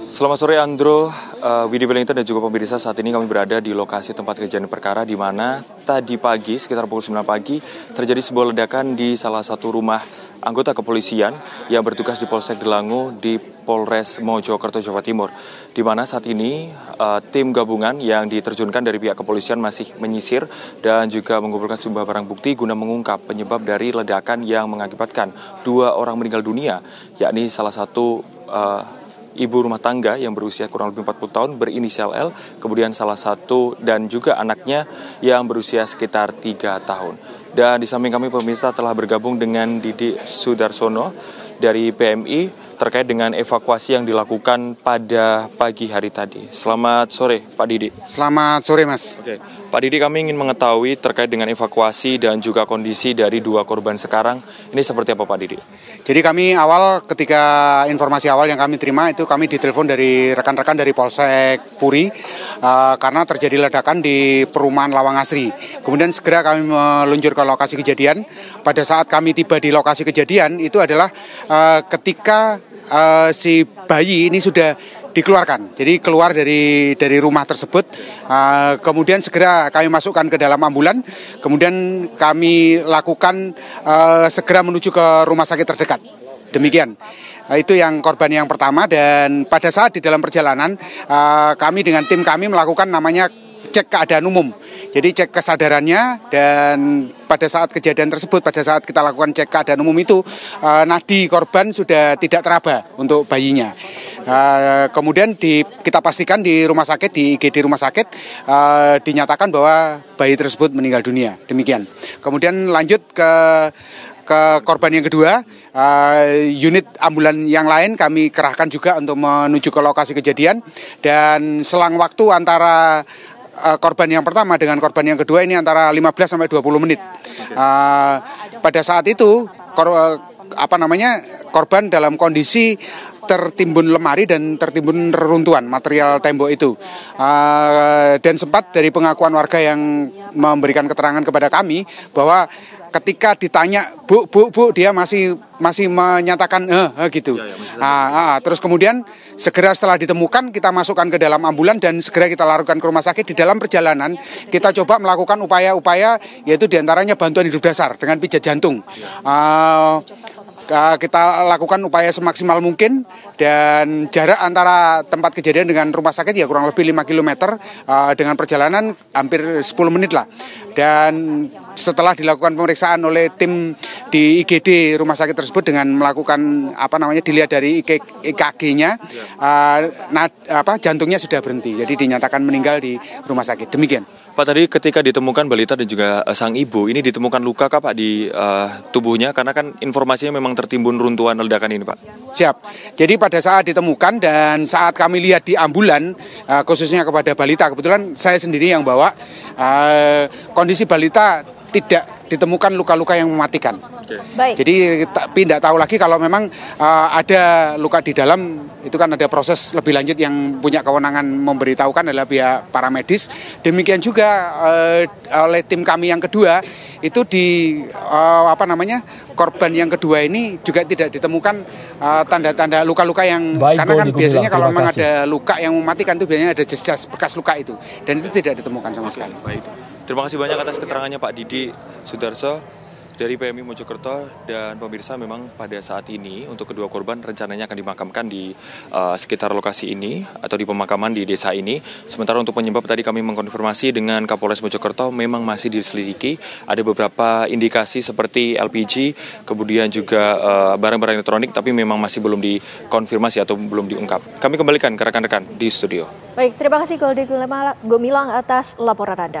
Selamat sore Andro, Widi Wellington dan juga pemirsa. Saat ini kami berada di lokasi tempat kejadian perkara di mana tadi pagi sekitar pukul 9 pagi terjadi sebuah ledakan di salah satu rumah anggota kepolisian yang bertugas di Polsek Delango di Polres Mojokerto, Jawa Timur. Di mana saat ini tim gabungan yang diterjunkan dari pihak kepolisian masih menyisir dan juga mengumpulkan sejumlah barang bukti guna mengungkap penyebab dari ledakan yang mengakibatkan 2 orang meninggal dunia, yakni salah satu ibu rumah tangga yang berusia kurang lebih 40 tahun berinisial L, kemudian salah satu dan juga anaknya yang berusia sekitar 3 tahun. Dan di samping kami pemirsa telah bergabung dengan Didi Sudarsono dari PMI terkait dengan evakuasi yang dilakukan pada pagi hari tadi. Selamat sore Pak Didi. Selamat sore Mas. Oke, Pak Didi, kami ingin mengetahui terkait dengan evakuasi dan juga kondisi dari 2 korban sekarang. Ini seperti apa Pak Didi? Jadi kami ketika informasi awal yang kami terima itu kami ditelepon dari rekan-rekan dari Polsek Puri karena terjadi ledakan di perumahan Lawang Asri. Kemudian segera kami meluncur ke lokasi kejadian. Pada saat kami tiba di lokasi kejadian itu adalah ketika si bayi ini sudah dikeluarkan, jadi keluar dari rumah tersebut. Kemudian segera kami masukkan ke dalam ambulan, kemudian kami lakukan segera menuju ke rumah sakit terdekat. Demikian. Itu yang korban yang pertama. Dan pada saat di dalam perjalanan kami dengan tim kami melakukan namanya cek keadaan umum. Jadi cek kesadarannya, dan pada saat kejadian tersebut, pada saat kita lakukan cek keadaan umum itu nadi korban sudah tidak teraba untuk bayinya. Kemudian kita pastikan di rumah sakit, di IGD rumah sakit dinyatakan bahwa bayi tersebut meninggal dunia. Demikian. Kemudian lanjut ke korban yang kedua, unit ambulan yang lain kami kerahkan juga untuk menuju ke lokasi kejadian. Dan selang waktu antara korban yang pertama dengan korban yang kedua ini antara 15 sampai 20 menit. Pada saat itu korban dalam kondisi tertimbun lemari dan tertimbun reruntuhan material tembok itu. Dan sempat dari pengakuan warga yang memberikan keterangan kepada kami bahwa ketika ditanya bu, dia masih menyatakan gitu. Terus kemudian segera setelah ditemukan kita masukkan ke dalam ambulan dan segera kita larikan ke rumah sakit. Di dalam perjalanan kita coba melakukan upaya-upaya, yaitu diantaranya bantuan hidup dasar dengan pijat jantung. Kita lakukan upaya semaksimal mungkin, dan jarak antara tempat kejadian dengan rumah sakit ya kurang lebih 5 km, dengan perjalanan hampir 10 menit lah. Dan setelah dilakukan pemeriksaan oleh tim di IGD rumah sakit tersebut dengan melakukan dilihat dari EKG-nya, jantungnya sudah berhenti, jadi dinyatakan meninggal di rumah sakit. Demikian. Pak, tadi ketika ditemukan balita dan juga sang ibu, ini ditemukan luka kah Pak di tubuhnya? Karena kan informasinya memang tertimbun runtuhan ledakan ini Pak. Siap. Jadi pada saat ditemukan dan saat kami lihat di ambulan, khususnya kepada balita, kebetulan saya sendiri yang bawa, kondisi balita tidak ditemukan luka-luka yang mematikan. Baik. Jadi tidak tahu lagi kalau memang ada luka di dalam, itu kan ada proses lebih lanjut yang punya kewenangan memberitahukan adalah pihak para medis. Demikian juga oleh tim kami yang kedua itu korban yang kedua ini juga tidak ditemukan tanda-tanda luka-luka yang baik, karena kan biasanya kalau memang kasih. ada luka yang mematikan itu biasanya ada jas bekas luka itu, dan itu tidak ditemukan sama sekali. Baik. Terima kasih banyak atas keterangannya Pak Didi Sudarso dari PMI Mojokerto. Dan pemirsa, memang pada saat ini untuk kedua korban rencananya akan dimakamkan di sekitar lokasi ini atau di pemakaman di desa ini. Sementara untuk penyebab tadi kami mengkonfirmasi dengan Kapolres Mojokerto memang masih diselidiki. Ada beberapa indikasi seperti LPG, kemudian juga barang-barang elektronik, tapi memang masih belum dikonfirmasi atau belum diungkap. Kami kembalikan ke rekan-rekan di studio. Baik, terima kasih Goldi Gumilang atas laporan Anda.